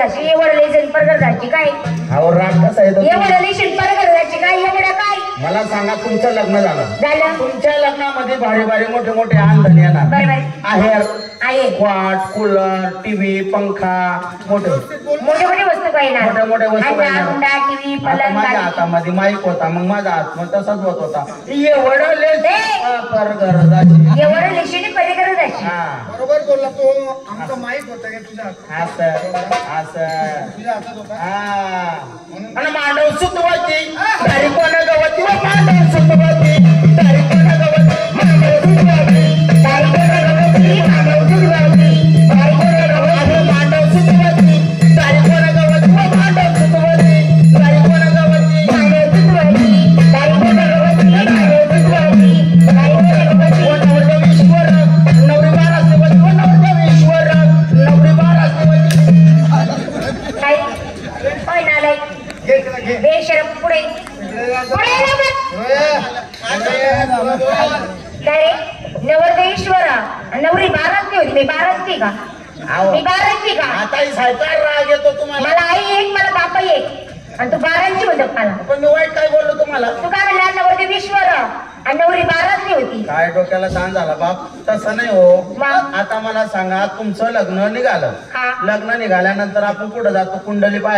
जाशी एवढले जणपर करदाची काय अहो राग कसा येतो एवढले शिल्पर करदाची काय एवढा काय मला सांगा तुमचं लग्न झालं तुमच्या लग्नामध्ये भारी भारी मोठे मोठे आणधन येणार बरोबर आहेर आहे वाट कूलर टीव्ही पंखा मोठे मोठे वस्तू काय ना मोठे मोठे वस्तू काय ना. हुंडा टीव्ही आता पलंग माझ्या हातामध्ये माईक होता मग माझा हात मग तसाच होत होता एवढं एवढं लेशीने पहिले करदाची बरोबर बोलला तो आमचा माईक होता का तुझ्या तुझ्या हातात होता आणि मांडव सुतवाची तारी कोणा गवती व मांडव सुतवाची तारी कोणा गवती मांडव सुतवाची तारी कोणा गवती मांडव सुतवाची तारी कोणा गवती मांडव सुतवाची तारी कोणा गवती व मांडव सुतवाची तारी कोणा गवती मांडव सुतवाची तारी कोणा गवती मांडव सुतवाची तारी कोणा गवती व नवरदेव ईश्वर नवरी बारा सेवती व नवरदेव ईश्वर नवरी बारा सेवती काय होय नालाय बेशरम पुढे काय नवरदेश्वर नवरी बाराची होती मी बाराची का मी बाराची का आता सायकार राग येतो तुम्हाला मला आई एक मला बापा एक आणि तू बाराची होत मला पण मी वाईट काय बोललो तुम्हाला तू काय म्हणला नवरदेश्वर आणि नवरी बाराची होती काय डोक्याला ताण झाला बाप तसं नाही हो मग? आता मला सांगा तुमचं लग्न निघालं हा. लग्न निघाल्यानंतर आपण कुठं जातो कुंडली पाय